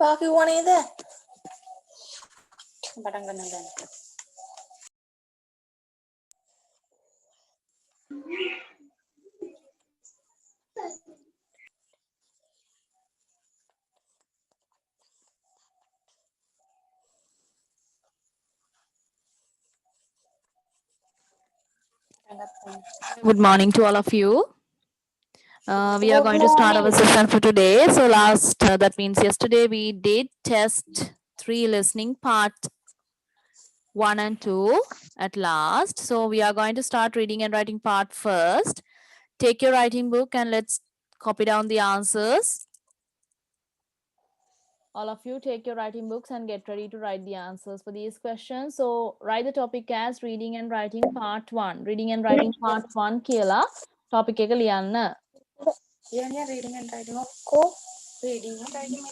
Pak you want either? Padang ganang. Good morning to all of you. We are going to start our session for today. So that means yesterday we did test 3 listening part 1 and 2 at last. So we are going to start reading and writing part first. Take your writing book and let's copy down the answers. All of you take your writing books and get ready to write the answers for these questions. So write the topic as reading and writing part 1. Reading and writing part 1 කියලා topic එක ලියන්න. Yeah, reading and writing. Ko reading and writing.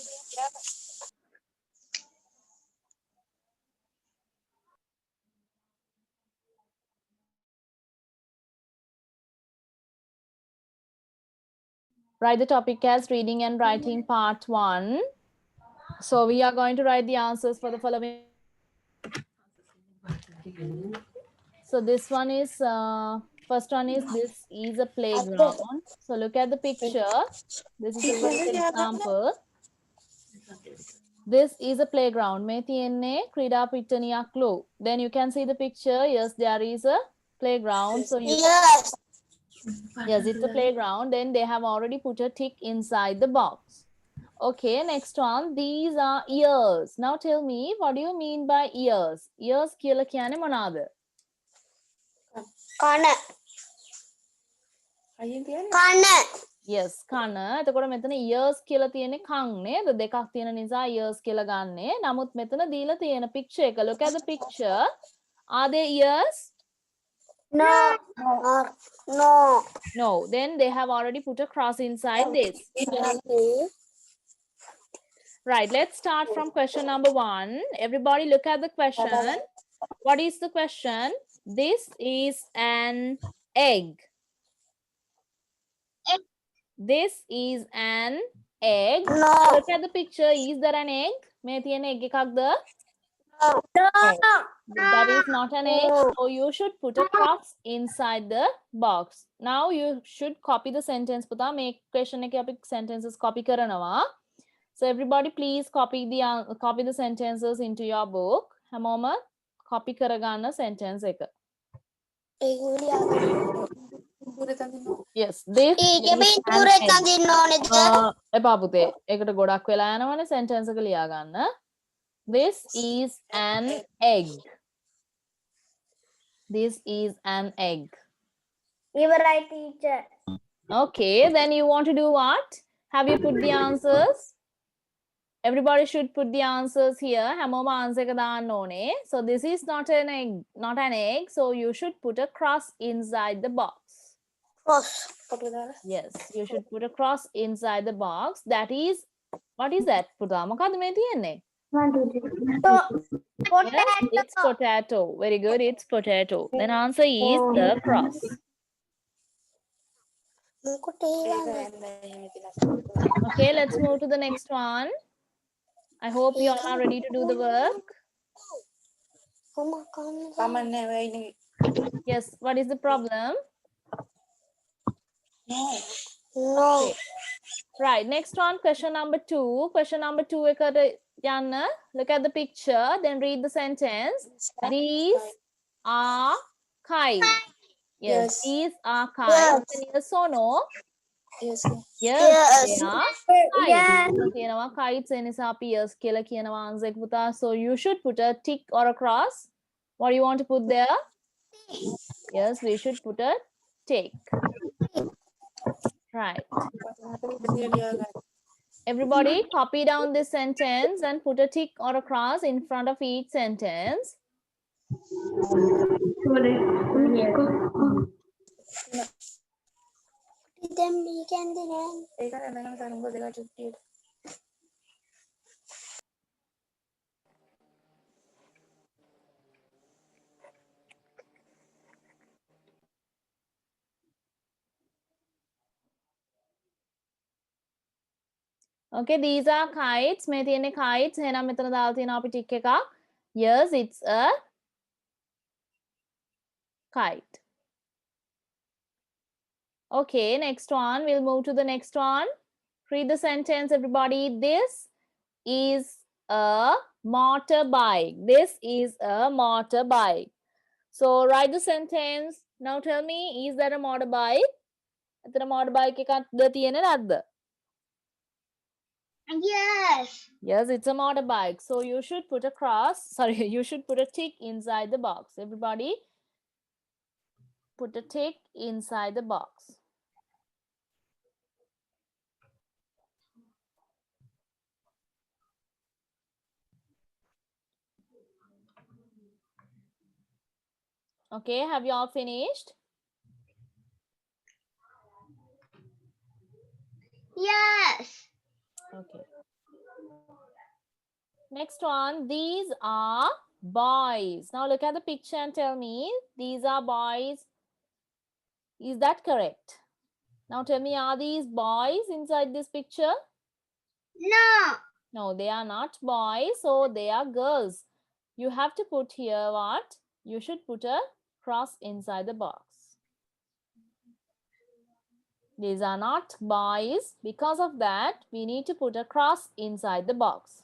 Write the topic as reading and writing part 1. So we are going to write the answers for the following. So this one is, first one is, this is a playground. So look at the picture. This is the first example. This is a playground. මේ තියෙන්නේ ක්‍රීඩා පිට්ටනියක්ලු. Then you can see the picture. Yes, there is a playground. So Yes. yes, it's a playground. Then they have already put a tick inside the box. Okay, next one. These are ears. Now tell me, what do you mean by ears? Ears කියලා කියන්නේ මොනවාද? Kana. අයියෙන් තියන්නේ. Kana. Yes, කන. එතකොට මෙතන ears කියලා තියෙන්නේ කන් නේද? දෙකක් තියෙන නිසා ears කියලා ගන්නෙ. නමුත් මෙතන දීලා තියෙන picture එක. Look at the picture. Are they ears? No. No. No. Then they have already put a cross inside this. Right, let's start from question number 1. Everybody look at the question. What is the question? This is an egg. This is an egg. No. Look at the picture. Is there an egg? මේ තියෙන egg එකක්ද? No. That is not an egg. So you should put a cross inside the box. Now you should copy the sentence. පුතා මේ question එකේ අපි sentences copy කරනවා. So everybody please copy the sentences into your book. හැමෝම copy කරගන්න sentence එක. Yes, this is an egg. එපා පුතේ. ඒකට ගොඩක් වෙලා යනවනේ sentence එක ලියා ගන්න. This is an egg. This is an egg. You were right, teacher. Okay, then you want to do what? Have you put the answers? Everybody should put the answers here. හැමෝම answer එක දාන්න ඕනේ. So this is not an egg. So you should put a cross inside the box. Cross. Yes, you should put a cross inside the box. That is, what is that? පුතා මොකද්ද මේ තියෙන්නේ? Potato. Yes, it's potato. Very good, it's potato. Then answer is the cross. Okay, let's move to the next one. I hope you all are ready to do the work. Yes, what is the problem? No. Right, next one, question number 2. Question number 2 එකට යන්න. Look at the picture, then read the sentence. These are kites. Yes, these are kites. Yes or no? Yes. Yes, they are kites. Yes. තියෙනවා kites ඒ නිසා අපි yes කියලා කියනවා answer එක පුතා. So you should put a tick or a cross. What do you want to put there? Yes, we should put a tick. Right. Everybody copy down this sentence and put a tick or a cross in front of each sentence. Okay, these are kites. මේ තියෙන්නේ kites. එහෙනම් මෙතන දාලා තියෙනවා අපි tick එකක්. Yes, it's a kite. Okay, next one. We'll move to the next one. Read the sentence, everybody. This is a motorbike. This is a motorbike. So write the sentence. Now tell me, is that a motorbike? එතන motorbike එකක්ද තියෙන්නේ නැද්ද? Yes. Yes, it's a motorbike. So you should put a cross. Sorry, you should put a tick inside the box. Everybody, put a tick inside the box. Okay, have you all finished? Yes. Okay. Next one, these are boys. Now look at the picture and tell me, these are boys. Is that correct? Now tell me, are these boys inside this picture? No. No, they are not boys, so they are girls. You have to put here what? You should put a cross inside the box. These are not boys. Because of that, we need to put a cross inside the box.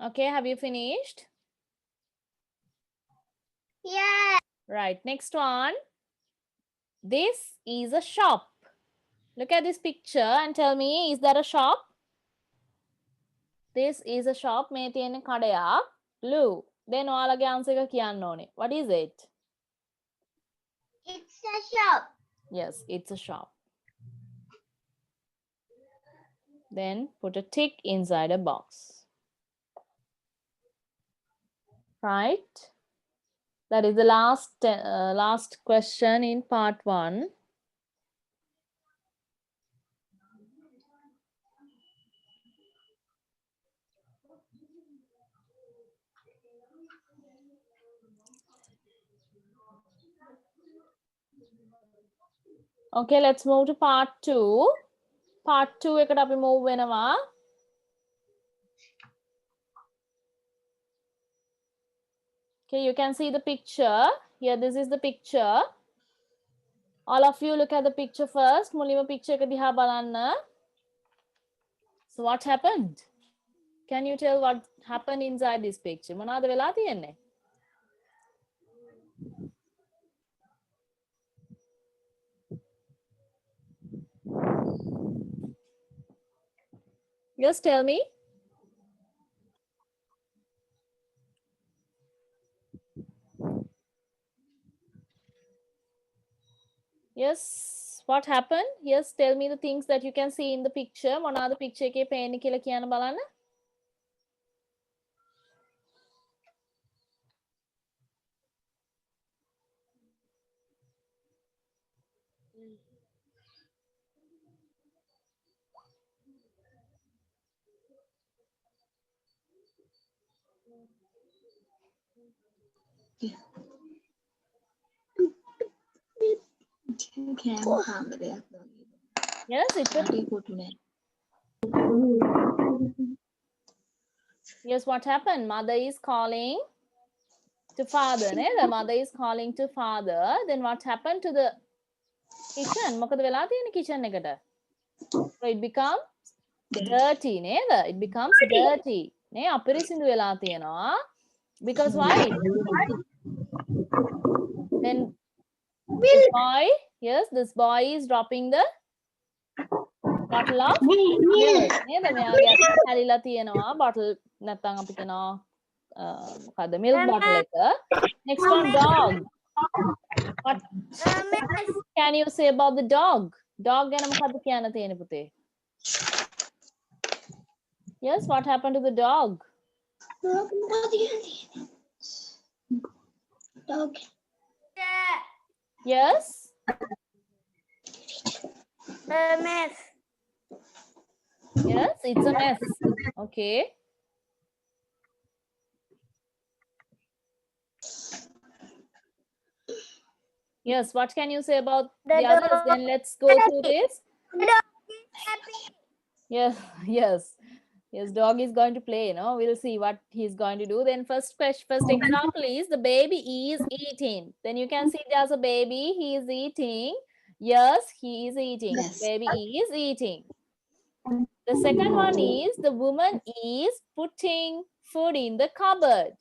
Okay, have you finished? Yes. Right, next one. This is a shop. Look at this picture and tell me, is that a shop? This is a shop. මේ තියෙන කඩයක්. Blue. Then ඔයාලගේ answer එක කියන්න ඕනේ. What is it? It's a shop. Yes, it's a shop. Then put a tick inside a box. Right? That is the last question in part 1. Okay, let's move to part 2. Part 2 එකට අපි move වෙනවා. Okay, you can see the picture. Here, this is the picture. All of you look at the picture first. මුලින්ම picture එක දිහා බලන්න. So what happened? Can you tell what happened inside this picture? මොනවද වෙලා තියෙන්නේ? Just tell me. Yes, what happened? Yes, tell me the things that you can see in the picture. මොනවද picture එකේ පේන්නේ කියලා කියන්න බලන්න. Yes, it's a... Yes, what happened? Mother is calling to father. The mother is calling to father. Then what happened to the kitchen? මොකද වෙලා තියෙන්නේ kitchen එකට? So it becomes dirty නේද? It becomes dirty. නේ අපිරිසිදු වෙලා තියෙනවා. Because why? Then this boy, yes, this boy is dropping the bottle of milk. නේද? මෙයාගේ අත හැලිලා තියෙනවා bottle නැත්තම් අපි කියනවා මොකද්ද milk bottle එක. Next one, dog. What can you say about the dog? Dog ගැන මොකද්ද කියන්න තියෙන්නේ පුතේ? Yes, what happened to the dog? Dog. Yes. Mess. Yes, it's a mess. Okay. Yes, what can you say about the others? Then let's go through this. The dog is happy. Yes, yes. Yes, dog is going to play, you know. We'll see what he's going to do. Then first example is the baby is eating. Then you can see there's a baby, he is eating. Yes, he is eating. Yes. Baby is eating. The second one is the woman is putting food in the cupboard.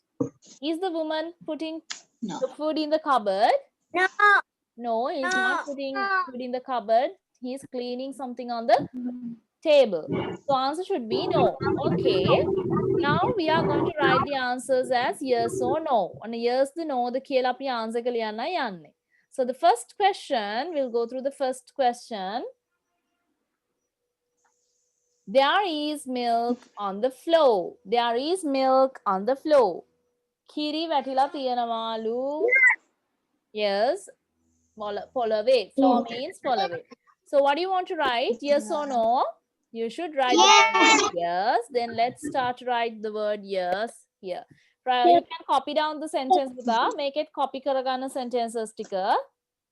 Is the woman putting No. the food in the cupboard? No. No, he's No. not putting food in the cupboard. He's cleaning something on the table. So answer should be no. Okay. Now we are going to write the answers as yes or no. On yes the no the කියලා අපි answer එක ලියන්න යන්නේ. So the first question, we'll go through the first question. There is milk on the floor. There is milk on the floor. Kiri වැටිලා තියෙනවාලු. Yes. Fall away. Floor means fall away. So what do you want to write? Yes or no? You should write the word yes. Then let's start to write the word yes here. You can copy down the sentence. Make it copy karagana sentences sticker.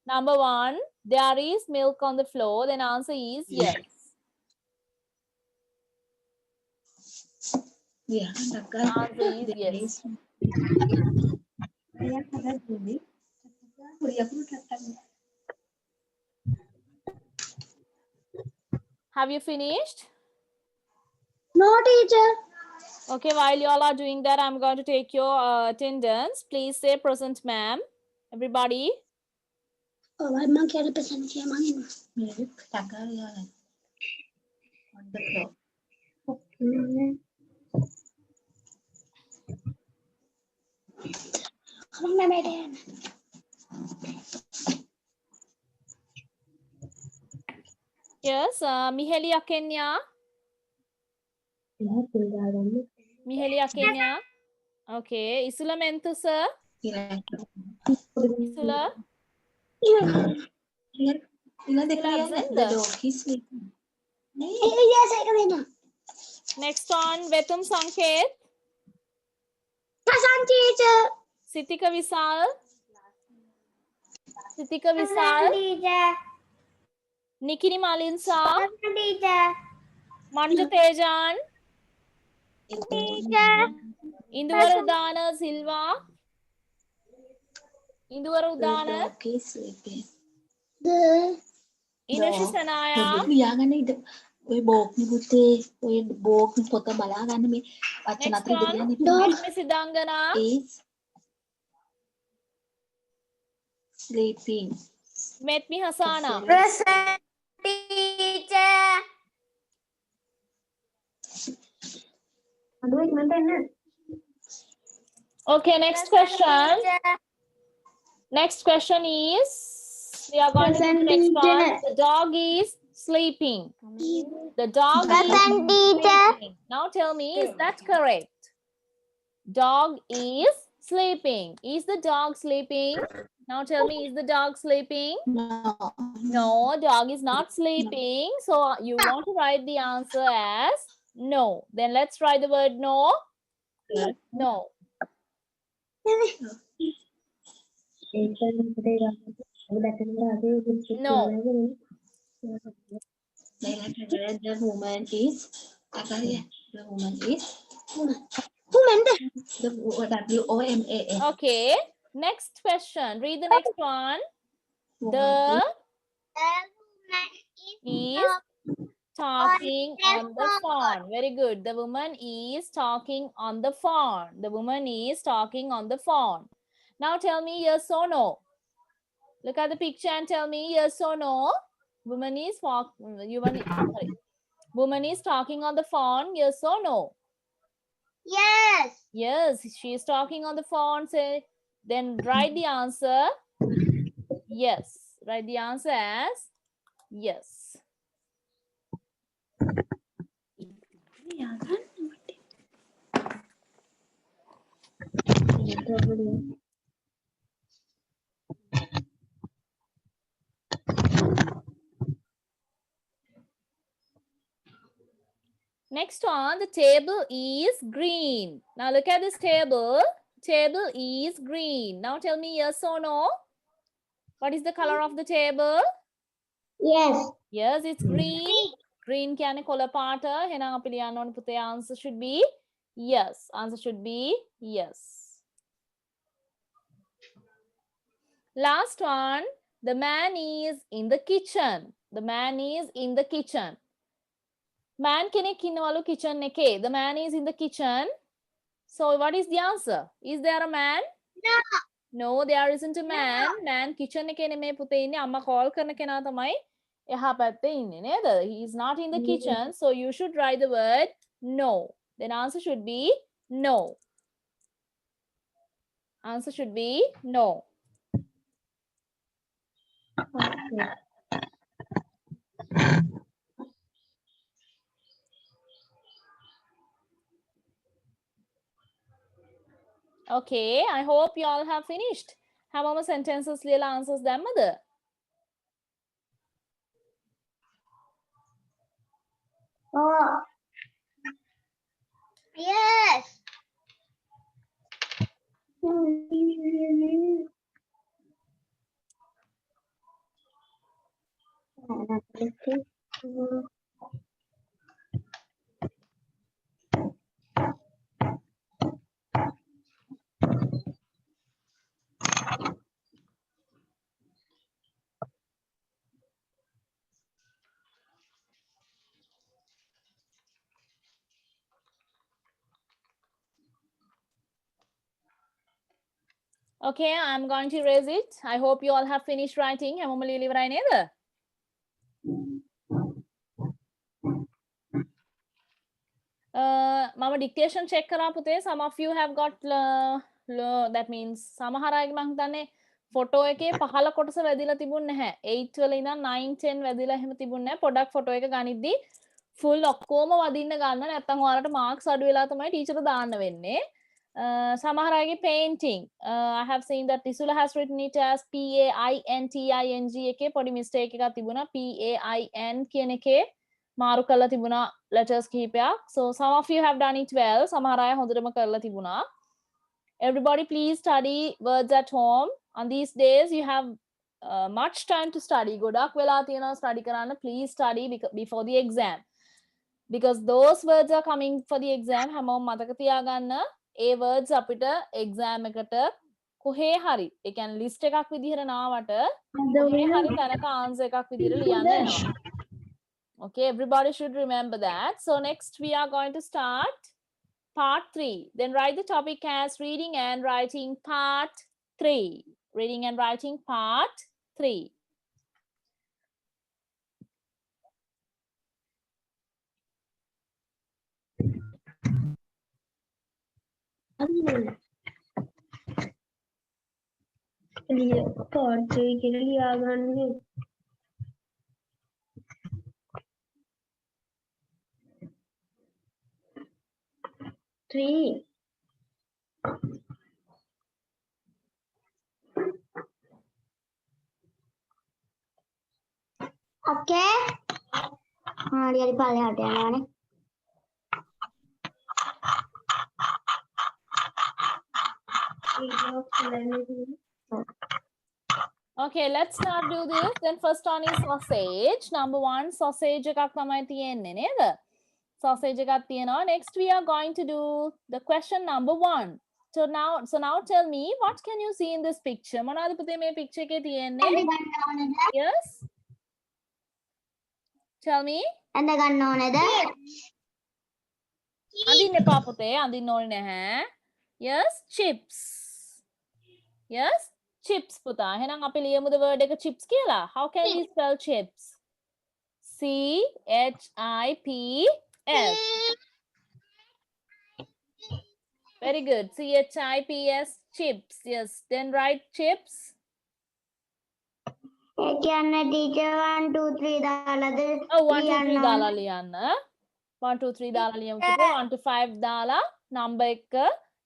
Number 1, there is milk on the floor. Then answer is yes. Yeah. Answer is yes. Have you finished? No, teacher. Okay, while you all are doing that, I'm going to take your attendance. Please say present, ma'am. Everybody. Oh, I'm not going to present here, ma'am. Milk on the floor. Yes, Miheli Akenya. Miheli Akenya. Okay, Isula Mentu, sir. Isula. The dog is sleeping. Yes, I can. Next on, Vetum Sanket. Present, teacher. Sitika Visal. Sitika Visal. Teacher. Nikini Malinsa. Teacher. Manja Tejan. Teacher. Induvara Udana Silva. Induvara The Udana. dog is sleeping. Inushi Sanaya. ඔය බෝක්නි පුතේ ඔය බෝක්නි පොත බලා ගන්න මේ වචන Next අතර one, ඉඳලා Mishmi Sidangana. is sleeping. Metmi Hasana. Present, teacher. Okay, next question. Next question is, we are going to do the next one. The dog is sleeping. The dog Present, is teacher. sleeping. Now tell me, is that correct? Dog is sleeping. Is the dog sleeping? Now tell me, is the dog sleeping? No. No, dog is not sleeping. So you want to write the answer as no. Then let's write the word no. No. No. The woman is the woman is the WOMAN. Okay. Next question. Read the next one. The is talking on the phone. Very good. The woman is talking on the phone. The woman is talking on the phone. Now tell me yes or no. Look at the picture and tell me yes or no. Woman is woman is talking on the phone. Yes or no? Yes. Yes, she is talking on the phone. Say, then write the answer. Yes. Write the answer as yes. Next one, the table is green. Now look at this table. Table is green. Now tell me yes or no. What is the color of the table? Yes. Yes, it's green. Green කියන්නේ කොළ පාට. එහෙනම් අපි ලියන්න ඕනේ පුතේ answer should be yes. Answer should be yes. Last one, the man is in the kitchen. The man is in the kitchen. Man කෙනෙක් ඉන්නවලු kitchen එකේ. The man is in the kitchen. So what is the answer? Is there a man? No. No, there isn't a man. Man kitchen එකේ නෙමෙයි පුතේ ඉන්නේ. අම්මා call කරන කෙනා තමයි එහා පැත්තේ ඉන්නේ නේද? He is not in the kitchen. So you should write the word no. Then answer should be no. Answer should be no. Okay. Okay, I hope you all have finished. හැමෝම sentences ලියලා answers දැම්මද? Oh. Yes. Okay, I'm going to erase it. I hope you all have finished writing. හැමෝම ලියලා ඉවරයි නේද? මම dictation check කරා පුතේ. Some of you have got that means සමහර අයගේ මම හිතන්නේ ෆොටෝ එකේ පහළ කොටස වැදිලා තිබුණ නැහැ. 8 වල ඉඳන් 9 10 වැදිලා එහෙම තිබුණ නැහැ. පොඩක් ෆොටෝ එක ගනිද්දි full ඔක්කොම වදින්න ගන්න නැත්නම් ඔයාලට මාක්ස් අඩු වෙලා තමයි ටීචර් දාන්න වෙන්නේ. සමහර අයගේ painting. I have seen that Tisula has written it as PAINTING එකේ පොඩි mistake එකක් තිබුණා. PAIN කියන එකේ මාරු කරලා තිබුණා letters කිහිපයක්. So some of you have done it well. සමහර අය හොඳටම කරලා තිබුණා. Everybody please study words at home. On these days you have much time to study. ගොඩක් වෙලා තියෙනවා study කරන්න. Please study before the exam. Because those words are coming for the exam. හැමෝම මතක තියාගන්න. ඒ words අපිට exam එකට කොහේ හරි ඒ කියන්නේ list එකක් විදිහට නාවට කොහේ හරි තැනක answer එකක් විදිහට ලියන්න එනවා. Okay, everybody should remember that. So next we are going to start part 3. Then write the topic as reading and writing part 3. Reading and writing part 3. Three. Okay. Lihat di balik ada yang mana? Okay, let's not do this. Then first one is sausage. Number 1, sausage එකක් තමයි තියෙන්නේ නේද? Sausage එකක් තියෙනවා. Next we are going to do the question number 1. So now tell me, what can you see in this picture? මොනවද පුතේ මේ picture එකේ තියෙන්නේ? Yes? Tell me. Anda ගන්න ඕනේද? අඳින්න එපා පුතේ. අඳින්න ඕනේ නැහැ. Yes, chips. Yes, chips පුතා. එහෙනම් අපි ලියමුද word එක chips කියලා? How can we spell chips? CHIPS. Very good. CHIPS, chips. Yes. Then write chips. ඒ කියන්නේ teacher 1 2 3 දාලාද? Oh, 1 2 3 දාලා ලියන්න. 1 2 3 දාලා ලියමු පුතේ. 1 to 5 දාලා number එක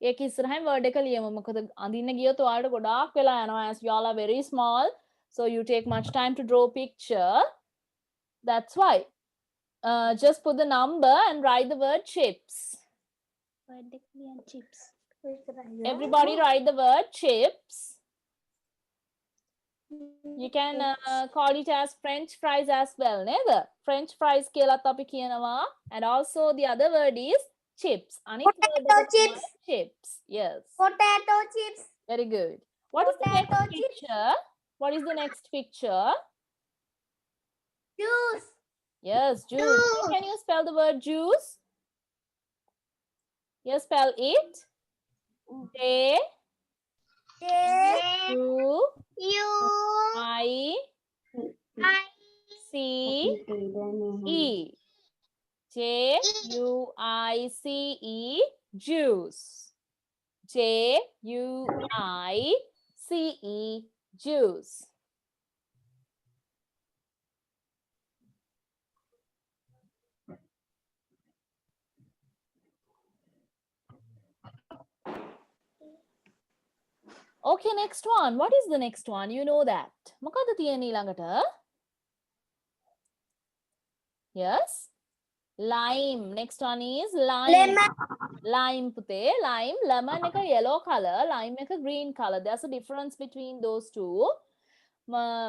ඒක ඉස්සරහින් word එක ලියමු. මොකද අඳින්න ගියොත් ඔයාලට ගොඩාක් වෙලා යනවා. As you all are very small, so you take much time to draw picture. That's why. just put the number and write the word chips. chips. Everybody write the word chips. You can call it as French fries as well. Neither French fries කියලා අපි කියනවා. And also the other word is chips. Potato chips. Chips. Yes. Potato chips. Very good. What is the next Potato chips. picture? What is the next picture? Juice. Yes, juice. How can you spell the word juice? Yes, spell it. J U I C E. J U I C E. Juice. J U I C E. Juice. Okay, next one. What is the next one? You know that. මොකද්ද තියෙන්නේ ඊළඟට? Yes. Lime. Next one is lime. Lemon. Lime පුතේ. Lime. Lemon එක yellow color. Lime එක green color. There's a difference between those two.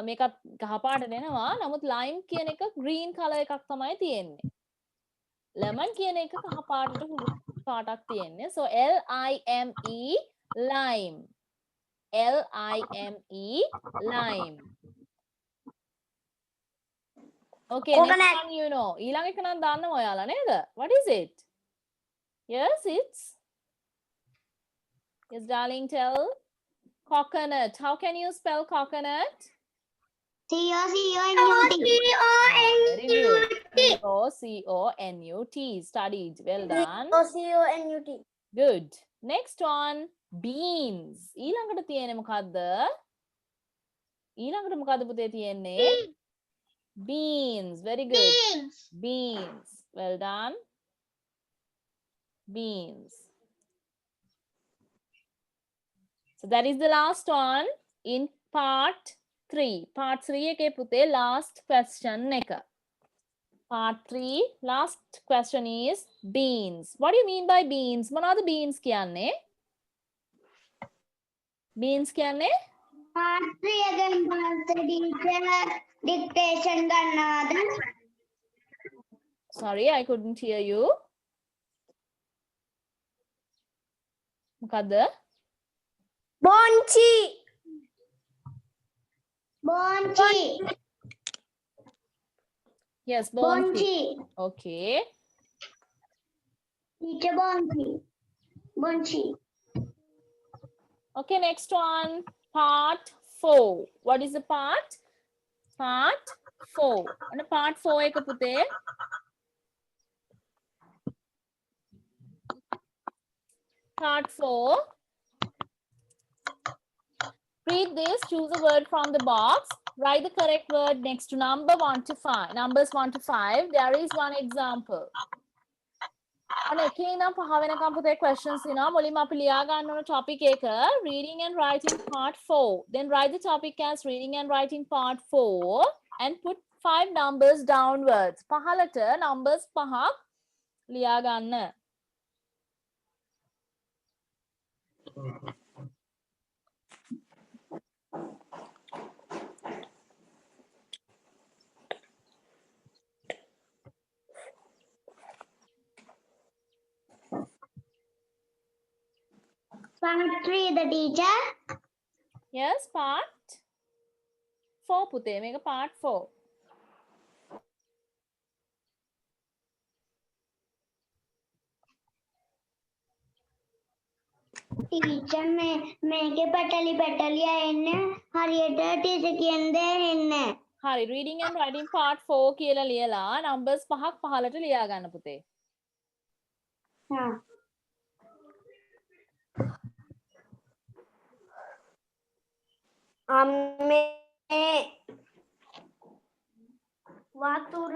මේකත් කහපාට දෙනවා. නමුත් lime කියන එක green color එකක් තමයි තියෙන්නේ. Lemon කියන එක කහපාටට හුරු පාටක් තියෙන්නේ. So L-I-M-E lime. L-I-M-E lime. Okay, Coconut. next one you know. ඊළඟ එක නම් දන්නවා ඔයාලා නේද? What is it? Yes, it's. Yes, darling, tell. Coconut. How can you spell coconut? C-O-C-O-N-U-T. Very good. C-O-C-O-N-U-T. Studied. Well done. C-O-C-O-N-U-T. Good. Next one. Beans. ඊළඟට තියෙන්නේ මොකද්ද? ඊළඟට මොකද්ද පුතේ තියෙන්නේ? Beans. Very good. Beans. Well done. Beans. So that is the last one in part 3. Part 3 එකේ පුතේ last question එක. Part 3 last question is beans. What do you mean by beans? මොනවද beans කියන්නේ? Beans කියන්නේ? Part 3 again teacher dictation ගන්නවද? Sorry, I couldn't hear you. මොකද්ද? Bonchi. Bonchi. Yes, bonchi. Bonchi. Okay. Teacher Bonchi. Bonchi. Okay, next one. Part 4. What is the part? Part 4. And part 4 එක පුතේ. Part 4. Read this, choose a word from the box. Write the correct word next to number 1 to 5. Numbers 1 to 5. There is one example. And එකේ ඉඳන් 5 වෙනකම් පුතේ questions තියෙනවා. මුලින්ම අපි ලියා ගන්න ඕන topic එක reading and writing part 4. Then write the topic as reading and writing part 4 and put 5 numbers downwards. පහළට numbers 5ක් ලියා ගන්න. Part 3 the teacher. Yes, part 4 පුතේ. මේක part 4. Teacher මේකේ පැටලියා එන්නේ හරියට teacher කියන්නේ එන්නේ. හරි, reading and writing part 4 කියලා ලියලා numbers 5ක් පහළට ලියා ගන්න පුතේ. හා. අම්මේ වතුර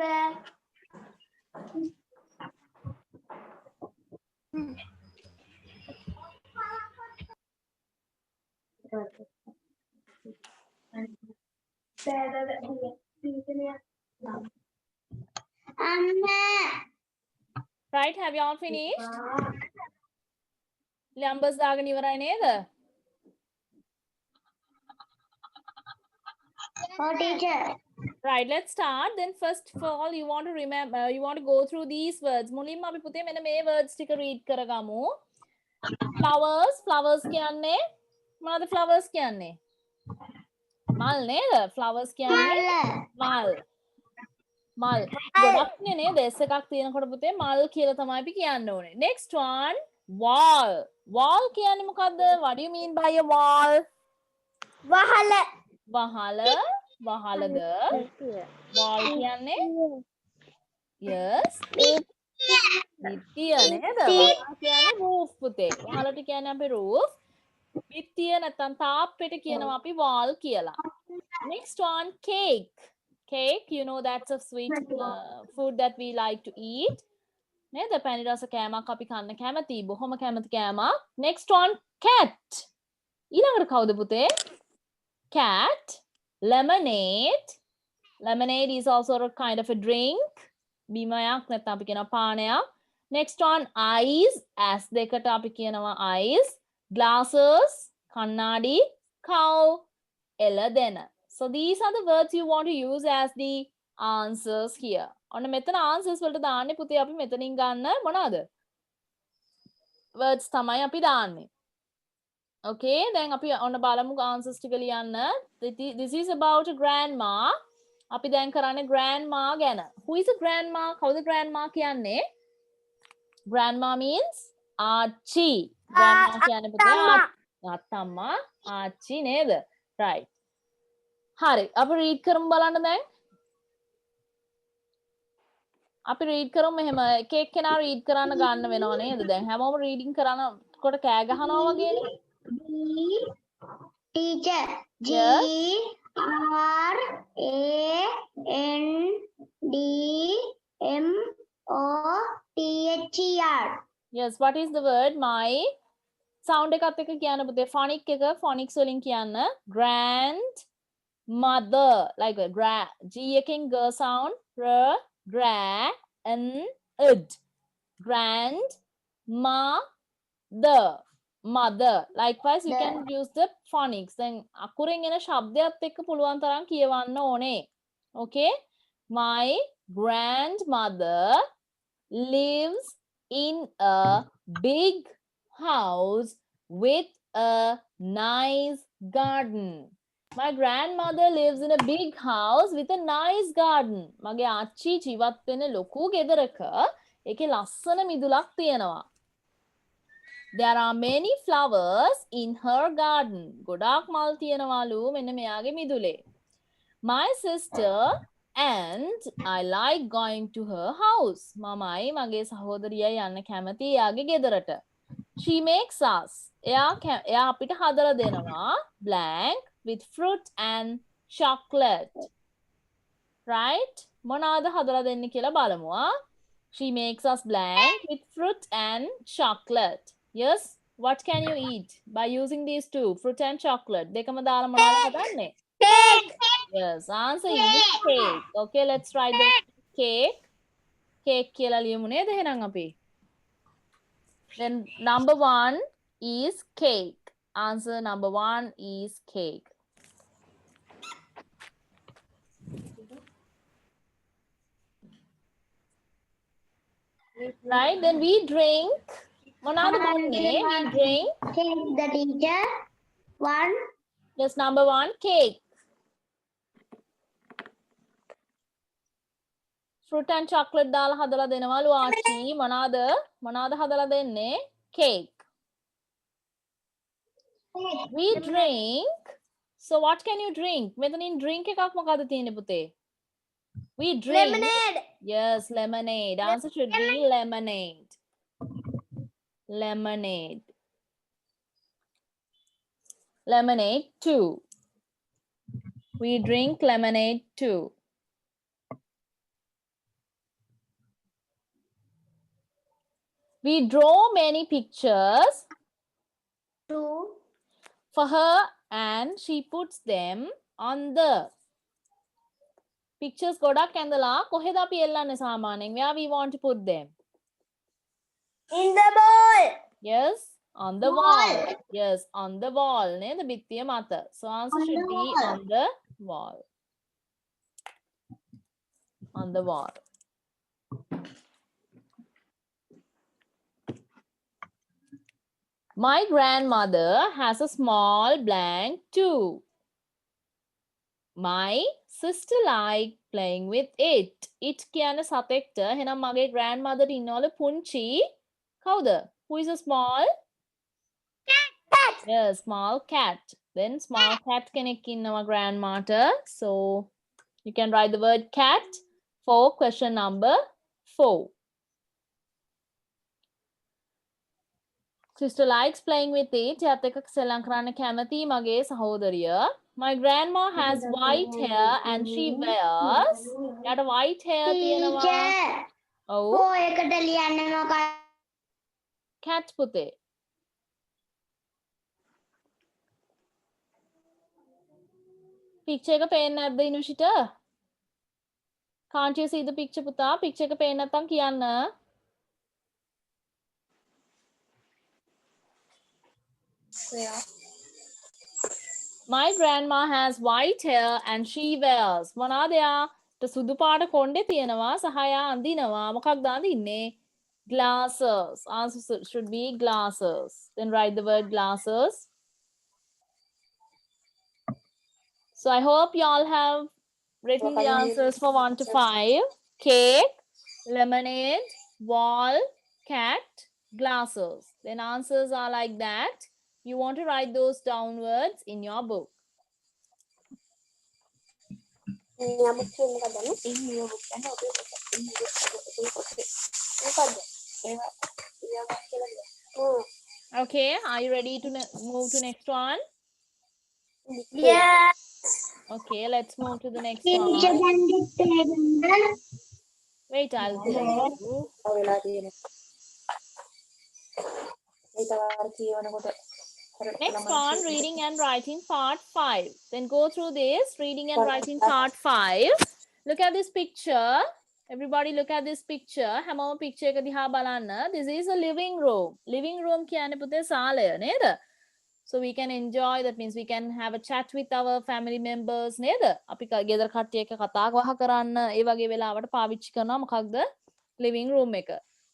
Right, have you all finished? Numbers දාගෙන ඉවරයි නේද? Oh, teacher. Right, let's start. Then first of all, you want to remember, you want to go through these words. මුලින්ම අපි පුතේ මෙන්න මේ words ටික read කරගමු. Flowers, flowers කියන්නේ මොනවද flowers කියන්නේ? මල් නේද? Flowers කියන්නේ මල්. මල්. ගොඩක් නේ නේද? S එකක් තියෙනකොට පුතේ මල් කියලා තමයි අපි කියන්න ඕනේ. Next one, wall. Wall කියන්නේ මොකද්ද? What do you mean by a wall? වහල. වහල, වහලද? Wall කියන්නේ? Yes. බිත්තිය නේද? වහල කියන්නේ roof පුතේ. වහලට කියන්නේ අපි roof. බිත්තිය නැත්නම් තාප්පෙට කියනවා අපි wall කියලා. Next one, cake. Cake, you know that's a sweet food that we like to eat. නේද? පැණි රස කෑමක් අපි කන්න කැමති. බොහොම කැමති කෑමක්. Next one, cat. ඊළඟට කවුද පුතේ? Cat. Lemonade. Lemonade is also a kind of a drink. බීමයක් නැත්නම් අපි කියනවා පානයක්. Next one, eyes. As දෙකට අපි කියනවා eyes. Glasses. කණ්ණාඩි. Cow. එළදෙන. So these are the words you want to use as the answers here. ඔන්න මෙතන answers වලට දාන්නේ පුතේ අපි මෙතනින් ගන්න මොනවාද? Words තමයි අපි දාන්නේ. Okay, දැන් අපි ඔන්න බලමු answers ටික ලියන්න. This is about a grandma. අපි දැන් කරන්නේ grandma ගැන. Who is a grandma? කවුද grandma කියන්නේ? Grandma means ආච්චි. Grandma කියන්නේ පුතේ අත්තම්මා ආච්චි නේද? Right. හරි අපි රීඩ් කරමු බලන්න දැන් අපි රීඩ් කරමු මෙහෙම එක එක්කෙනා රීඩ් කරන්න ගන්න වෙනව නේද දැන් හැමෝම රීඩින් කරනකොට කෑ ගහනවා වගේනේ Teacher. G R A N D M O T H E R. Yes, what is the word? My sound එකත් එක්ක කියන්න පුතේ phonic එක phonics වලින් කියන්න grandmother like a G එකෙන් g sound r gra n ed grandmother mother likewise you can use the phonics then අකුරෙන් එන ශබ්දයත් එක්ක පුළුවන් තරම් කියවන්න ඕනේ okay my grandmother lives in a big house with a nice garden. My grandmother lives in a big house with a nice garden. මගේ ආච්චි ජීවත් වෙන ලොකු ගෙදරක ඒකේ ලස්සන මිදුලක් තියෙනවා. There are many flowers in her garden. ගොඩාක් මල් තියෙනවලු මෙන්න මෙයාගේ මිදුලේ. My sister and I like going to her house. මමයි මගේ සහෝදරියයි යන්න කැමති එයාගේ ගෙදරට. She makes us. එයා අපිට හදලා දෙනවා blank with fruit and chocolate. Right? මොනවාද හදලා දෙන්නේ කියලා බලමු. She makes us blank with fruit and chocolate. Yes? What can you eat by using these two? Fruit and chocolate. දෙකම දාලා මොනවද හදන්නේ? Cake. Yes, answer is cake. Okay, let's write the cake. Cake කියලා ලියමු නේද එහෙනම් අපි? Then number 1 is cake. Answer number 1 is cake. Right, then we drink. මොනවාද බොන්නේ? We drink. Cake, the teacher. 1. Yes, number 1 cake. Fruit and chocolate දාලා හදලා දෙනවලු ආච්චි මොනවාද හදලා දෙන්නේ? Cake. We drink. So what can you drink? මෙතනින් drink එකක් මොකද්ද තියෙන්නේ පුතේ? We drink. Lemonade. Yes, lemonade. Answer should be lemonade. Lemonade. Lemonade 2. We drink lemonade 2. We draw many pictures 2. for her and she puts them on the pictures ගොඩක් ඇඳලා කොහෙද අපි එල්ලන්නේ සාමාන්‍යයෙන්? Where we want to put them? In the ball. Yes, on the wall. Yes, on the wall. නේද? බිත්තිය මත. So answer On should the be wall. on the wall. On the wall. My grandmother has a small blank too. My sister like playing with it. It කියන සතෙක්ට එහෙනම් මගේ grandmother ඉන්නවලු පුංචි කවුද? Who is a small? Cat. Yeah, small cat. Then small cat කෙනෙක් ඉන්නවා grandmaට. So you can write the word cat for question number 4. Sister likes playing with it. එයාත් එක්ක සෙල්ලම් කරන්න කැමති මගේ සහෝදරිය. My grandma has white hair and she wears. එයාට white hair තියෙනවා. Teacher. ඔව්. Oh, එකට ලියන්න මොකක්ද? cat පුතේ. picture එක පේන්නේ නැද්ද ඉනුෂිට? Can't you see the picture පුතා? picture එක පේන්නේ නැත්නම් කියන්න. Yeah. My grandma has white hair and she wears. මොනවාද යාට සුදු පාට කොණ්ඩේ තියෙනවා සහ යා අඳිනවා. මොකක්ද අඳින්නේ? Glasses. Answer should be glasses. Then write the word glasses. So I hope you all have written the answers for 1 to 5. Cake, lemonade, wall, cat, glasses. Then answers are like that. You want to write those downwards in your book. Okay, are you ready to move to next one? Yeah. Okay, let's move to the next Teacher, one. can you tell? Wait, I'll tell you. Next one, reading and writing part 5. Then go through this, reading and writing part 5. Look at this picture. Everybody look at this picture. හැමෝම picture එක දිහා බලන්න. This is a living room. Living room කියන්නේ පුතේ සාලය නේද? So we can enjoy, that means we can have a chat with our family members නේද? අපි ගෙදර කට්ටිය එක්ක කතා බහ කරන්න ඒ වගේ වෙලාවට පාවිච්චි කරනවා මොකක්ද? Living room එක.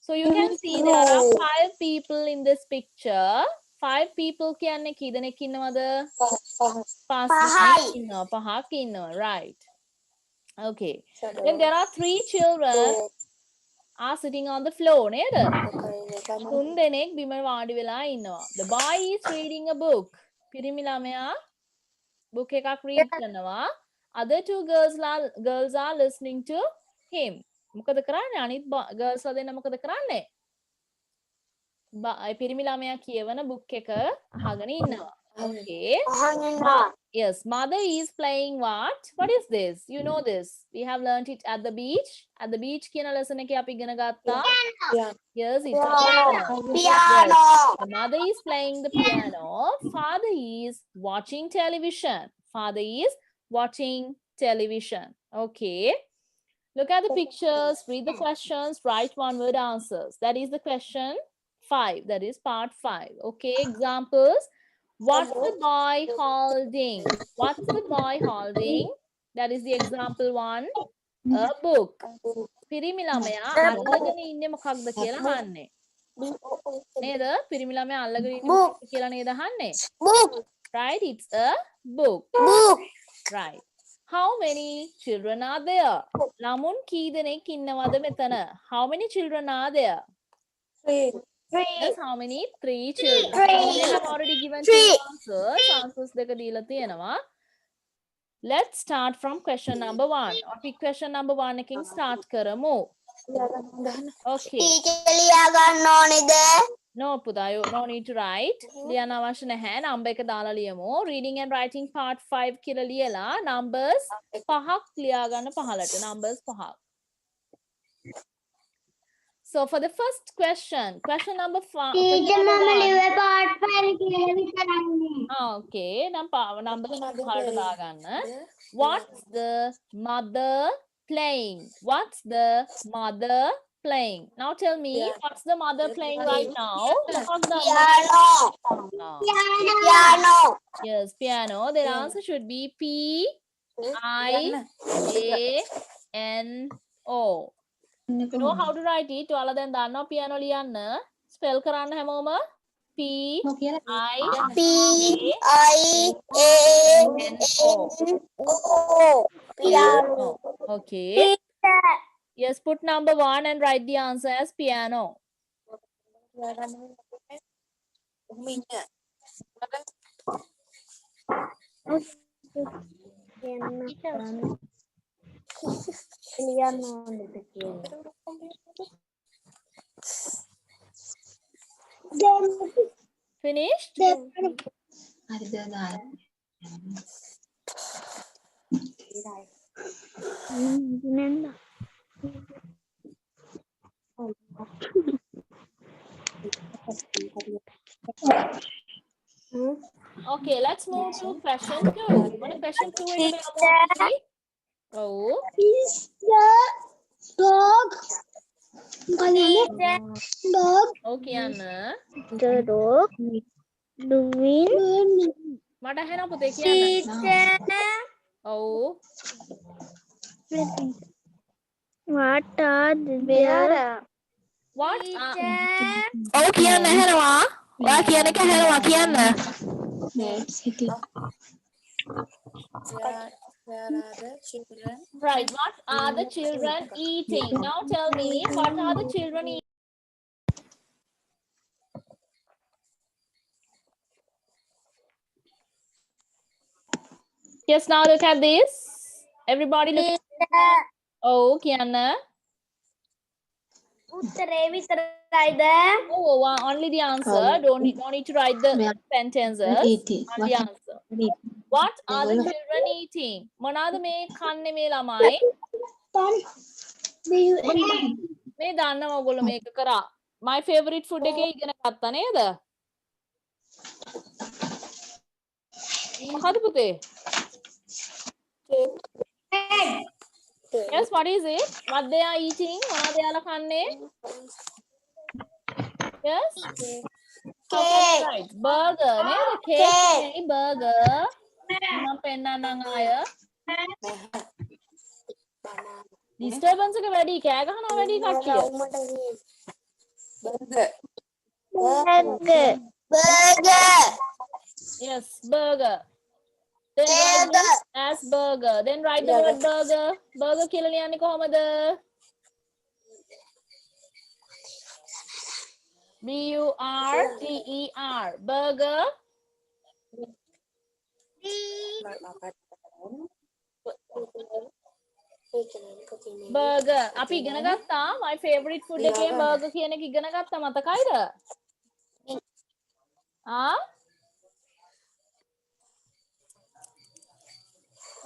So you can see there are 5 people in this picture. 5 people කියන්නේ කී දෙනෙක් ඉන්නවද? 5 දෙනෙක් ඉන්නවා. 5ක් ඉන්නවා. Right. Okay. Then there are 3 children are sitting on the floor නේද? 3 දෙනෙක් බිම වාඩි වෙලා ඉන්නවා. The boy is reading a book. පිරිමි ළමයා book එකක් read කරනවා. Other 2 girls are listening to him. මොකද කරන්නේ? අනිත් girls ලා දෙන්න මොකද කරන්නේ? පිරිමි ළමයා කියවන book එක අහගෙන ඉන්නවා. Okay. Yes, mother is playing what? What is this? You know this. We have learnt it at the beach. At the beach කියන lesson එකේ අපි ඉගෙන ගත්තා. Yes, it's a piano. Piano. Yes. The mother is playing the piano. Father is watching television. Father is watching television. Okay. Look at the pictures, read the questions, write one-word answers. That is the question 5. That is part 5. Okay, examples. What's the boy holding? What's the boy holding? That is the example 1. A book. පිරිමි ළමයා අල්ලගෙන ඉන්නේ මොකක්ද කියලා අහන්නේ. නේද? පිරිමි ළමයා අල්ලගෙන ඉන්නේ මොකක්ද කියලා නේද අහන්නේ? Book. Right? It's a book. Book. Right. How many children are there? ළමුන් කී දෙනෙක් ඉන්නවද මෙතන? How many children are there? 3. Yes, how many? 3 children. 3. They have already given 2 answers. Answers දෙක දීලා තියෙනවා. Let's start from question number 1. අපි question number 1 එකකින් start කරමු. Okay. Teacher, ලියා ගන්න ඕනේද? No, පුතා, no need to write. ලියන්න අවශ්‍ය නැහැ. number එක දාලා ලියමු. Reading and writing part 5 කියලා ලියලා numbers 5ක් ලියා ගන්න පහලට. numbers 5ක්. So for the first question, question number 5. Teacher, mama live part 5 කියලා විතරන්නේ. Okay, number Mother කාට playing. දාගන්න. What's the mother playing? What's the mother playing? Now tell me, Piano. what's the mother playing right now? What's the Piano. Ah, Piano. yes, piano. The Piano. answer should be P I Piano. A N O. You know how to write it? ඔයාලා දැන් දන්නවා piano ලියන්න. Spell කරන්න හැමෝම. P මොකද I P I A N O. piano. Okay. Yes, put number 1 and write the answer as piano. Finished? හරිද දාන්න Okay, let's move to question 2. What is question 2 in the Oh, Is the dog dog okay, Anna. the dog doing මට ඇහෙනවා පුතේ කියන්න. teacher Oh, what are the what are Oh, කියන්න ඇහෙනවා. ඔයා කියන එක ඇහෙනවා කියන්න. That's it. Where are the children? Right, what are the children eating? Now tell me, what are the children eating? Yes, now look at this. Everybody look at Oh, කියන්න. උත්තරේ විතරයිද Oh, only the answer. Don't need to write the sentences. eating. Only the answer. What are the children eating? මොනවාද මේ කන්නේ මේ ළමයි? මේ දන්නවා ඔයගොල්ලෝ මේක කරා. My favorite food එකේ ඉගෙන ගත්තා නේද? මොකද පුතේ? Yes, what is it? What they are eating? මොනවද යාලා කන්නේ? Yes? Cake. Right. Burger නේද? Cake නෙවෙයි burger. මම පෙන්නන්නම් ආය. Disturbance එක වැඩි කෑ ගහනවා වැඩි කට්ටිය. Burger. burger Yes, burger. Then write this as burger. Then write the word burger. Burger කියලා ලියන්නේ කොහමද? B-U-R-G-E-R. Burger. Burger. අපි ඉගෙන ගත්තා my favorite food එකේ burger කියන එක ඉගෙන ගත්තා මතකයිද?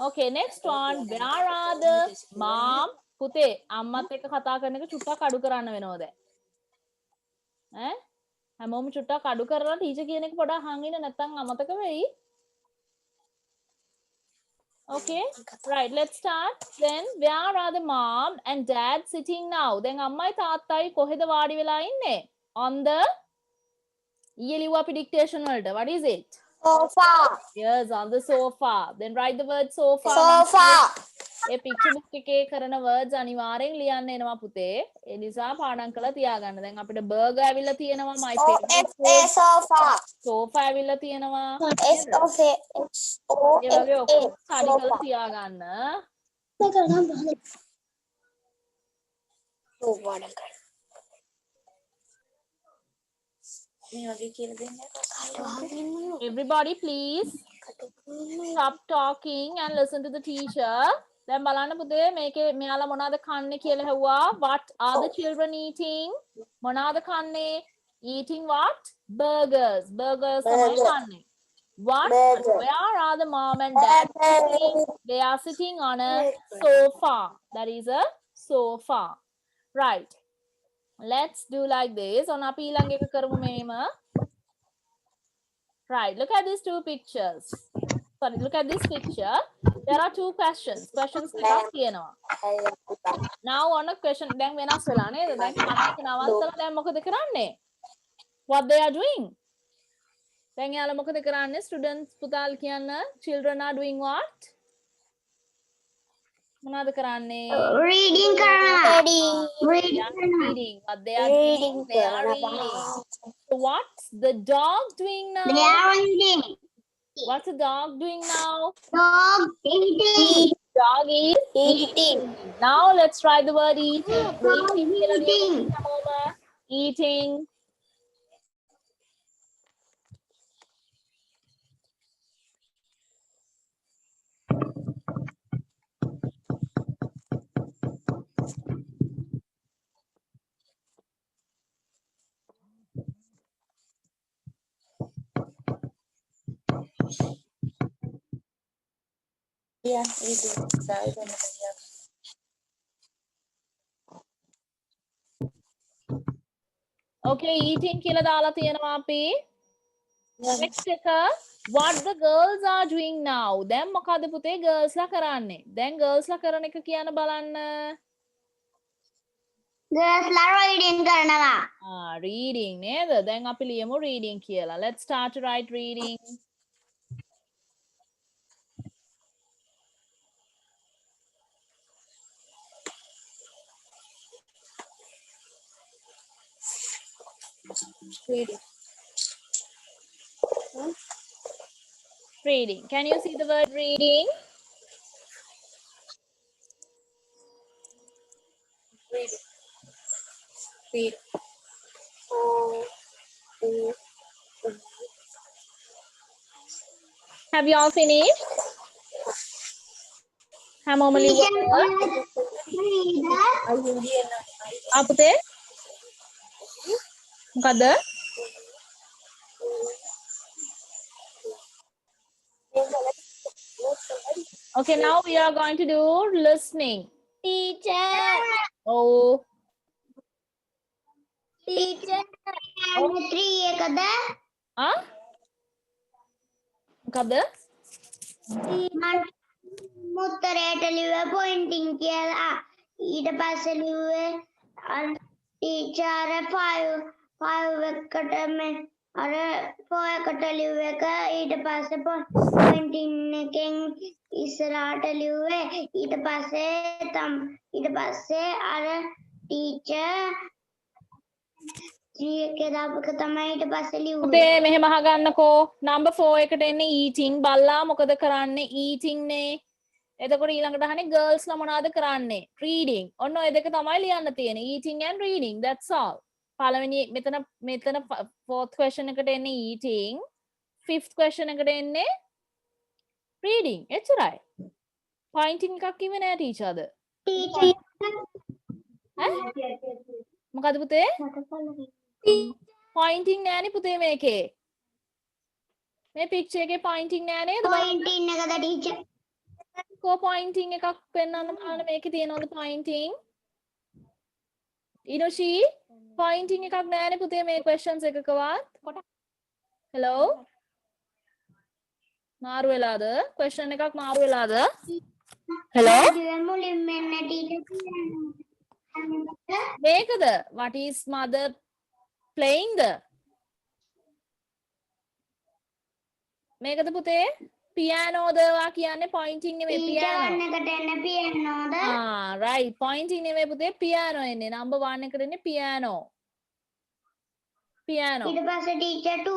Okay, next one. Where are the mom? පුතේ අම්මත් එක්ක කතා කරන එක චුට්ටක් අඩු කරන්න වෙනවා දැන්. හැමෝම චුට්ටක් අඩු කරලා ටීචර් කියන එක පොඩ්ඩක් අහන් ඉන්න නැත්නම් අමතක වෙයි. Okay, right, let's start. Then where are the mom and dad sitting now? Then අම්මයි තාත්තයි කොහෙද වාඩි වෙලා ඉන්නේ? On the ඊයේ ලිව්වා අපි dictation වලට. What is it? sofa Yes, on the sofa. Then write the word sofa. sofa A picture book එකේ කරන words අනිවාර්යෙන් ලියන්න එනවා පුතේ. ඒ නිසා පාඩම් කරලා තියාගන්න. දැන් අපිට burger ඇවිල්ලා තියෙනවා, my favorite food. sofa sofa ඇවිල්ලා තියෙනවා. S O F O ඒ වගේ ඔක්කොම study කරලා තියාගන්න. Everybody please stop talking and listen to the teacher. දැන් බලන්න පුතේ මේකේ මෙයාලා මොනවද කන්නේ කියලා හෙව්වා. What are the children eating? මොනවද කන්නේ? Eating what? Burgers. Burgers තමයි කන්නේ. What? Where are the mom and dad sitting? They are sitting on a sofa. That is a sofa. Right. let's do like this. On අපි ඊළඟ එක කරමු මෙහෙම. Right, look at these two pictures. Sorry, look at this picture. There are two questions. Questions දෙකක් තියෙනවා. Now on a question දැන් වෙනස් වෙලා නේද? දැන් කන්න එක නවත්තලා දැන් මොකද කරන්නේ? What they are doing? දැන් යාළුවා මොකද කරන්නේ? Students පුතාල් කියන්න children are doing what? මොනවද කරන්නේ? Reading කරනවා. Reading. What they are doing? They are reading. So what's the dog doing now? They are reading. What's the dog doing now? Dog eating. Dog is eating. Now let's try the word eating. Dog eating. Eating. Yeah, eating. Sorry, Okay, eating කියලා දාලා තියෙනවා අපි. Next එක, what the girls are doing now. දැන් මොකද පුතේ girls ලා කරන්නේ? දැන් girls ලා කරන එක කියන්න බලන්න. Girls ලා reading කරනවා. Reading නේද? දැන් අපි ලියමු reading කියලා. Let's start to write reading. reading. Reading. Can you see the word reading? Reading. Read. Oh. Have you all finished? හැමෝම ලිව්වද? පුතේ? මොකද? Okay, now we are going to do listening. Teacher. Oh. Teacher. 3 එකද? Huh? මොකද? මුත්තරයට ලිව්වේ pointing කියලා. ඊට පස්සේ ලිව්වේ teacher 5 එකට මේ අර 4 එකට ලිව් එක ඊට පස්සේ pointing එකෙන් ඉස්සරහට ලිව්වේ ඊට පස්සේ අර teacher 3 එකේ දාපු එක තමයි ඊට පස්සේ ලිව්වේ. පුතේ මෙහෙම අහගන්නකෝ. number 4 එකට එන්නේ eating. බල්ලා මොකද කරන්නේ? eating නේ. එතකොට ඊළඟට අහන්නේ girls ලා මොනවද කරන්නේ? reading. ඔන්න ඔය දෙක තමයි ලියන්න තියෙන්නේ. eating and reading. That's all. පළවෙනි මෙතන fourth question එකට එන්නේ eating. fifth question එකට එන්නේ reading. එච්චරයි. pointing එකක් කිව්වේ නෑ ටීචර්ද? මොකද පුතේ? pointing නෑනේ පුතේ මේකේ. මේ picture එකේ pointing නෑ නේද? pointing එකද teacher? ko pointing එකක් පෙන්වන්න බලන්න මේකේ තියෙනවද pointing? ඉනෝෂි pointing එකක් නෑනේ පුතේ මේ questions එකකවත්. hello මාරු වෙලාද? question එකක් මාරු වෙලාද? hello මුලින්ම එන්න teacher. මේකද? what is mother playing the? මේකද පුතේ? piano දවා කියන්නේ pointing නෙමෙයි piano. එකට එන්න piano ද? right pointing නෙමෙයි පුතේ piano එන්නේ. number 1 එකට එන්නේ piano. piano. ඊට පස්සේ teacher 2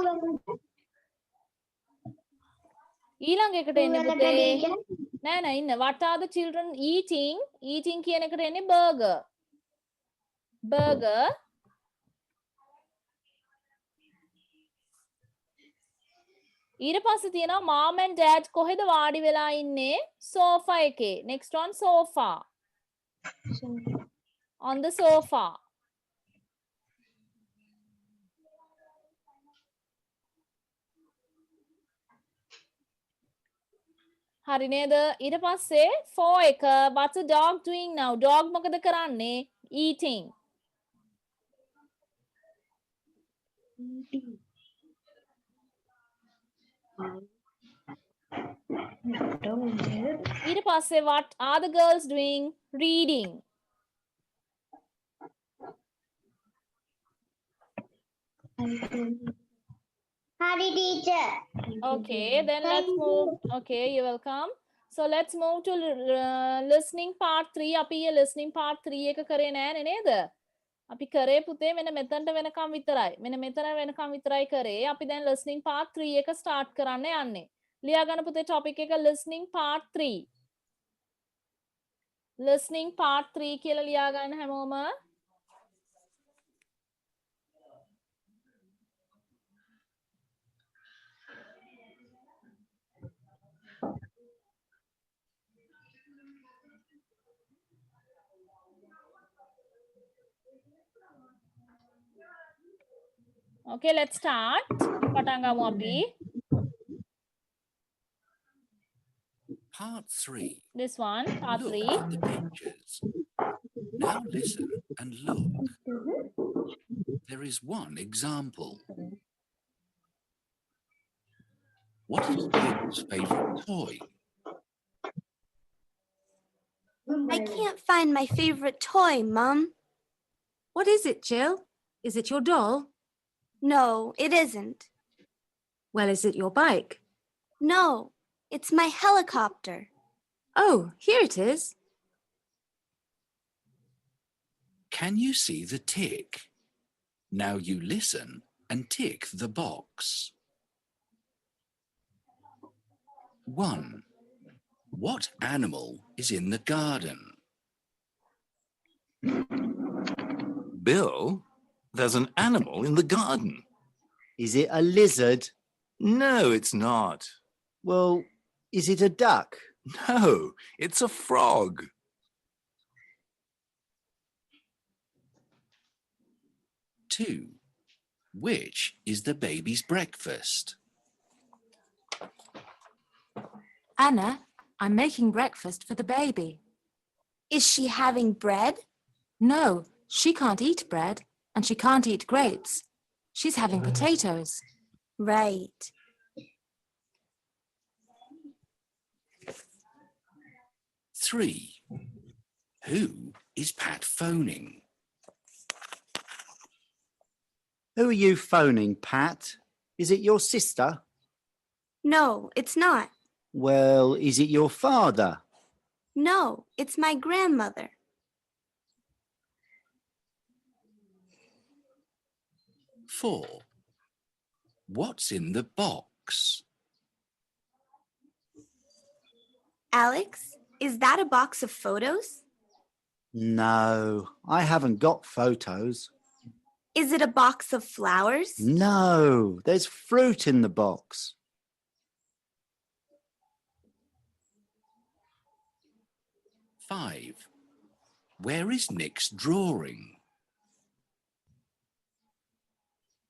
ඊළඟ එකට එන්නේ පුතේ නෑ ඉන්න. what are the children eating? eating කියන එකට එන්නේ burger. burger. ඊට පස්සේ තියෙනවා mom and dad කොහෙද වාඩි වෙලා ඉන්නේ? sofa එකේ. next one sofa. on the sofa. හරි නේද? ඊට පස්සේ 4 එක what's the dog doing now? dog මොකද කරන්නේ? eating. ඊට පස්සේ what are the girls doing? Reading. Hari teacher. Okay, then let's Thank move. you. Okay, you're welcome. So let's move to listening part 3. අපි listening part 3 එක කරේ නෑනේ නේද? අපි කරේ පුතේ මෙන්න මෙතනට වෙනකම් විතරයි. මෙන්න මෙතන වෙනකම් විතරයි කරේ. අපි දැන් listening part 3 එක start කරන්න යන්නේ. ලියා ගන්න පුතේ topic එක listening part 3. listening part 3 කියලා ලියා ගන්න හැමෝම. Okay, let's start. පටන් ගමු අපි. Part 3. This one, part Look 3. at the pictures. Now listen and look. There is one example. What is Bill's favourite toy? I can't find my favorite toy, Mum. What is it, Jill? Is it your doll? No, it isn't. Well, is it your bike? No, it's my helicopter. Oh, here it is. Can you see the tick? Now you listen and tick the box. 1. What animal is in the garden? Bill, there's an animal in the garden. Is it a lizard? No, it's not. Well, is it a duck? No, it's a frog. 2. Which is the baby's breakfast? Anna, I'm making breakfast for the baby. Is she having bread? No, she can't eat bread and she can't eat grapes. She's having potatoes. Right. 3. Who is Pat phoning? Who are you phoning, Pat? Is it your sister? No, it's not. Well, is it your father? No, it's my grandmother. 4. What's in the box? Alex, is that a box of photos? No, I haven't got photos. Is it a box of flowers? No, there's fruit in the box. 5. Where is Nick's drawing?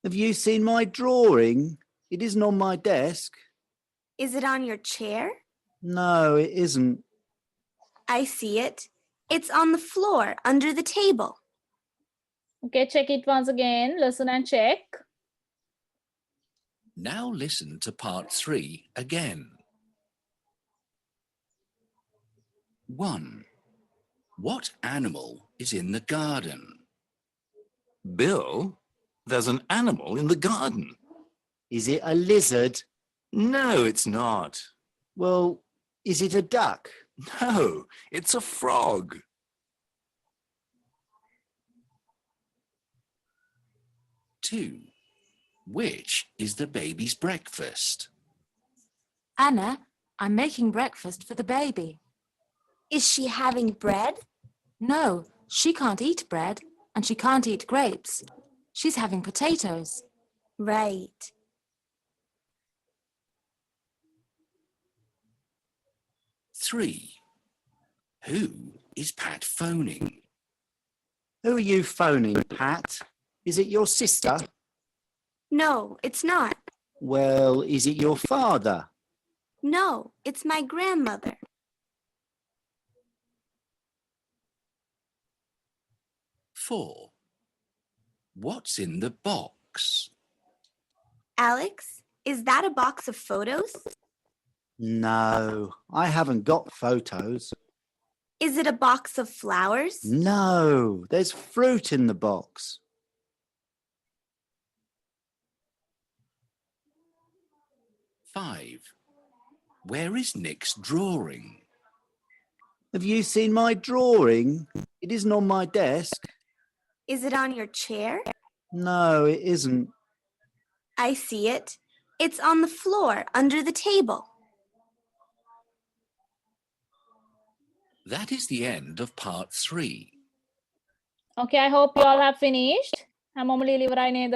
Have you seen my drawing? It isn't on my desk. Is it on your chair? No, it isn't. I see it. It's on the floor under the table. Okay, check it once again. Listen and check. Now listen to part 3 again. 1. What animal is in the garden? Bill, there's an animal in the garden. Is it a lizard? No, it's not. Well, is it a duck? No, it's a frog. 2. Which is the baby's breakfast? Anna, I'm making breakfast for the baby. Is she having bread? No, she can't eat bread and she can't eat grapes. She's having potatoes. Right. 3. Who is Pat phoning? Who are you phoning, Pat? Is it your sister? No, it's not. Well, is it your father? No, it's my grandmother. 4. What's in the box? Alex, is that a box of photos? No, I haven't got photos. Is it a box of flowers? No, there's fruit in the box. Five. Where is Nick's drawing? Have you seen my drawing? It isn't on my desk. Is it on your chair? No, it isn't. I see it. It's on the floor under the table. That is the end of part 3. Okay, I hope you all have finished. හැමෝම ලියලා ඉවරයි නේද?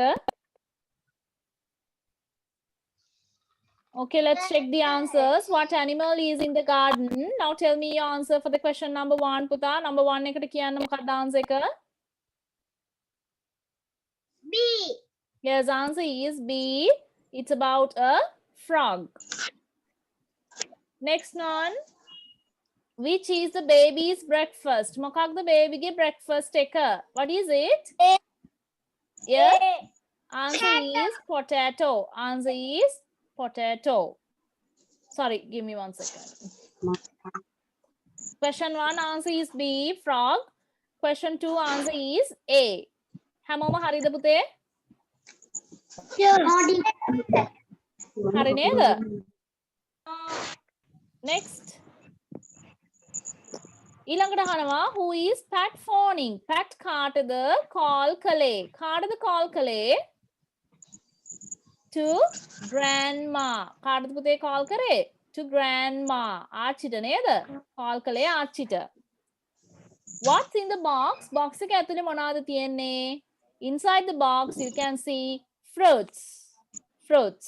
Okay, let's check the answers. What animal is in the garden? Now tell me your answer for the question number 1, පුතා. Number 1 එකට කියන්න මොකක්ද answer එක? B. Yes, answer is B. It's about a frog. Next one. Which is the baby's breakfast? මොකක්ද babyගේ breakfast එක? What is it? Yeah. Answer is potato. Answer is potato. Sorry, give me 1 second. Question 1 answer is B, frog. Question 2 answer is A. හැමෝම හරිද පුතේ? හරි නේද? Next. ඊළඟට අහනවා who is Pat phoning? Pat කාටද call කළේ? කාටද call කළේ? To grandma. කාටද පුතේ call කරේ? To grandma. ආච්චිට නේද? call කළේ ආච්චිට. What's in the box? Box එක ඇතුලේ මොනවද තියෙන්නේ? Inside the box you can see fruits. Fruits.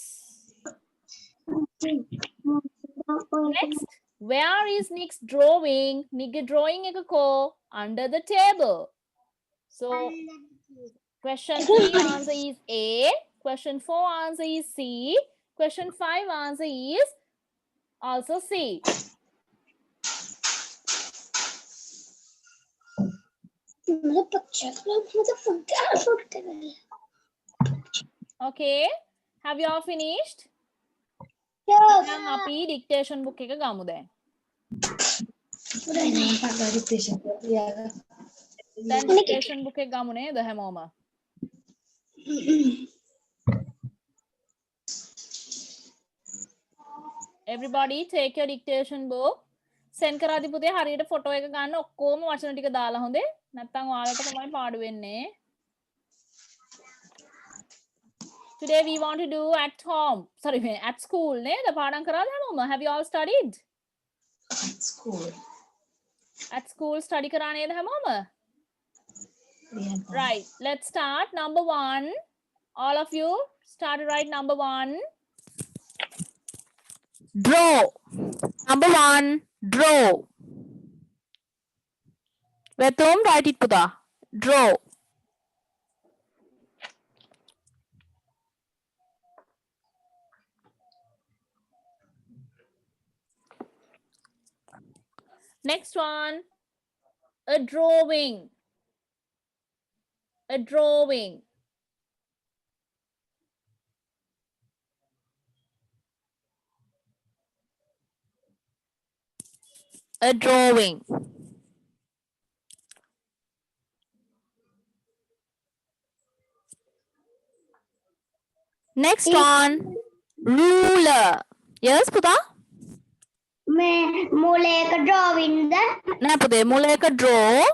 Next. Where is Nick's drawing? Nick's drawing එක ko under the table. So question 3 answer is A. Question 4 answer is C. Question 5 answer is also C. Okay. Have you all finished? දැන් අපි dictation book එක ගමු දැන්. දැන් dictation book එක ගමු නේද හැමෝම? Everybody take your dictation book. send කරාදි පුතේ හරියට ෆොටෝ එක ගන්න ඔක්කොම වචන ටික දාලා හොඳේ. නැත්නම් ඔයාලට තමයි පාඩු වෙන්නේ. Today we want to do at home. Sorry, at school. නේද? පාඩම් කරාද හැමෝම? Have you all studied? At school. At school study කරා නේද හැමෝම? Yeah. Right. Let's start. Number 1. All of you start to write number 1. Draw. Number 1. Draw. Vetum, write it puta. Draw. Next one. A drawing. A drawing. A drawing. Next one. Ruler. Yes, Puta? මූලයක drawing ද? නෑ පුතේ මූලයක draw.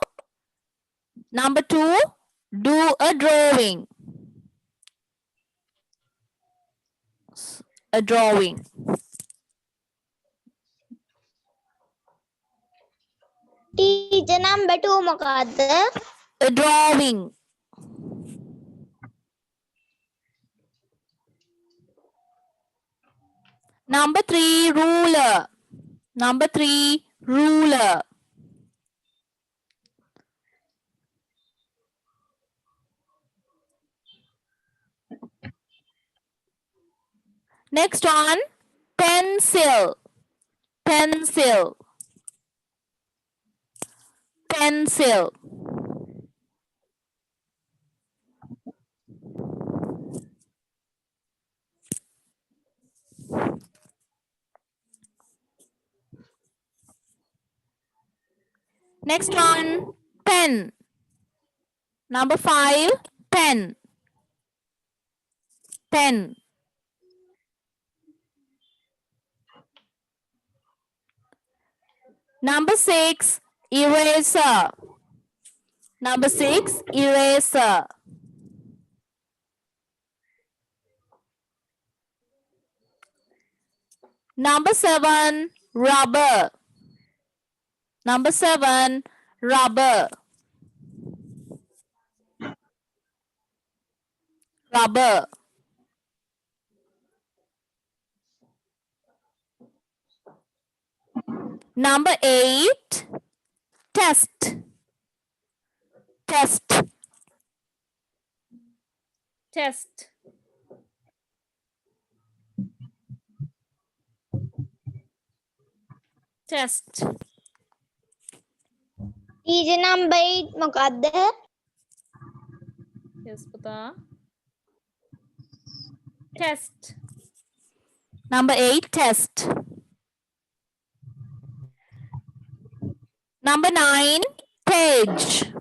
Number 2. Do a drawing. A drawing. Teacher number 2 මොකද්ද? A drawing. Number 3. Ruler. Number 3. Ruler. Next one. Pencil. Pencil. Pencil. Next one, pen. Number 5, pen. Pen. Number 6, eraser. Number 6, eraser. Number 7, rubber. Number 7, rubber. Rubber. Number 8, test. Test. Test. Test. Teacher number 8 මොකක්ද? Yes, පුතා. Test. Number 8, test. Number 9, page.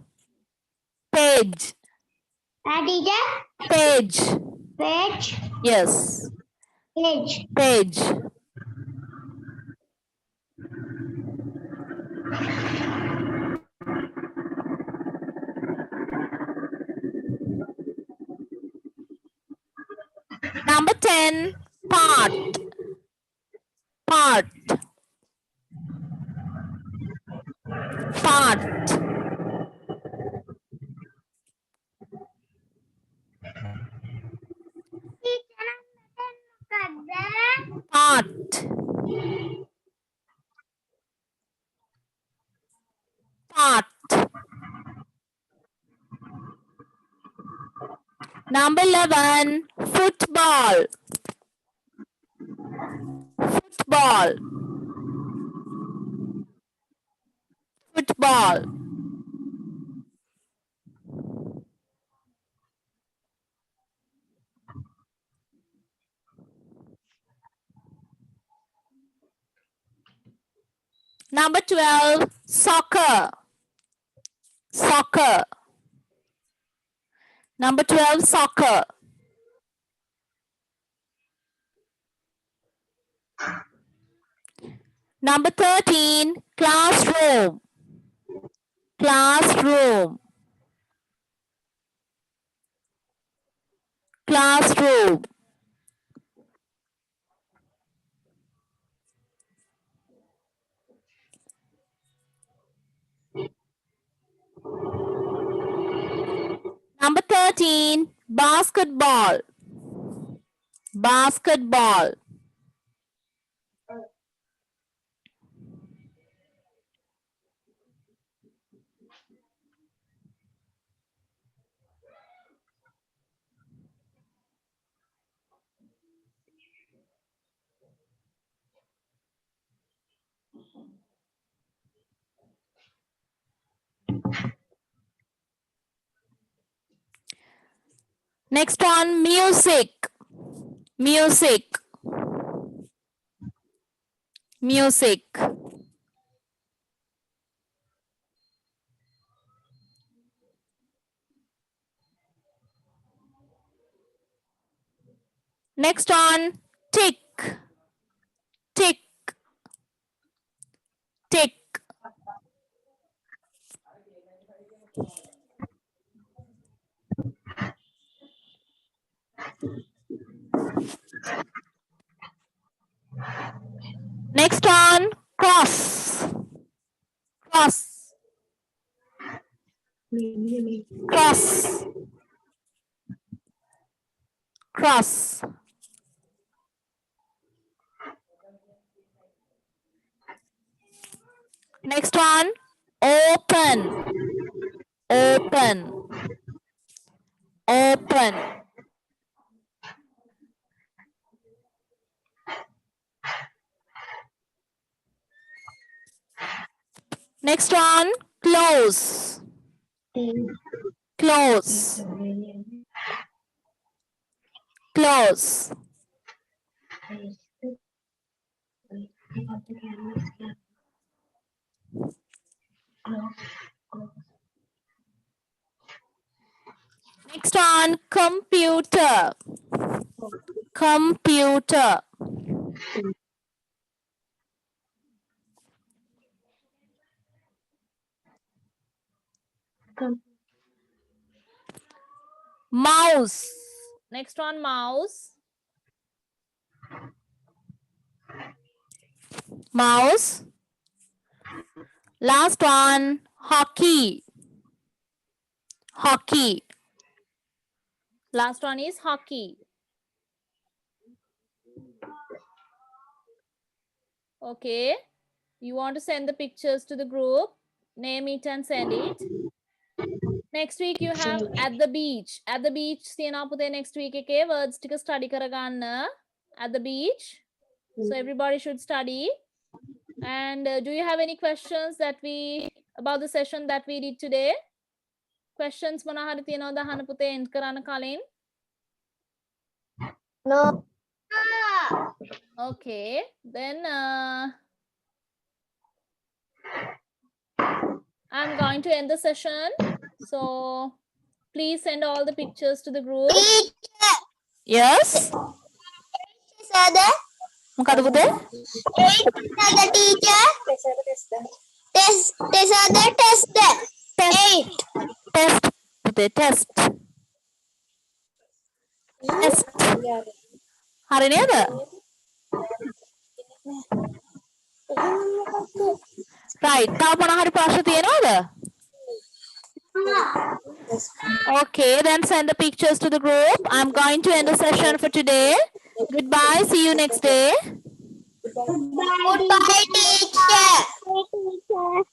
Page. Teacher? Page. Page. Yes. Page. Page. Number 10, part. Part. Part. Teacher number 10 මොකක්ද? Part. Part. Number 11, football. Football. Football. Number 12, soccer. Soccer. Number 12, soccer. Number 13, classroom. Classroom. Classroom. Number 13, basketball. Basketball. Next one, music. Music. Music. Next one, tick. Tick. Tick. Next one, cross. Cross. Cross. Cross. Next one, open. Open. Open. Next one, close. Close. Close. Next on computer. Computer. Mouse. Next one, mouse. Mouse. Last one, hockey. Hockey. Last one is hockey. Okay. You want to send the pictures to the group? Name it and send it. Next week you have at the beach. At the beach, next week okay, words tika study karaganna at the beach. So everybody should study. And do you have any questions about the session that we did today? Questions මොනා හරි තියෙනවද අහන්න පුතේ end කරන්න කලින්? No. Okay, then I'm going to end the session. So please send all the pictures to the group. Teacher. Yes. Sada. මොකද පුතේ? Sada teacher. Test. Sada test. 8. Test. පුතේ test. Test. හරි නේද? Right. තව මොනවා හරි ප්‍රශ්න තියෙනවද? Okay, then send the pictures to the group. I'm going to end the session for today. Goodbye. See you next day. Goodbye, teacher.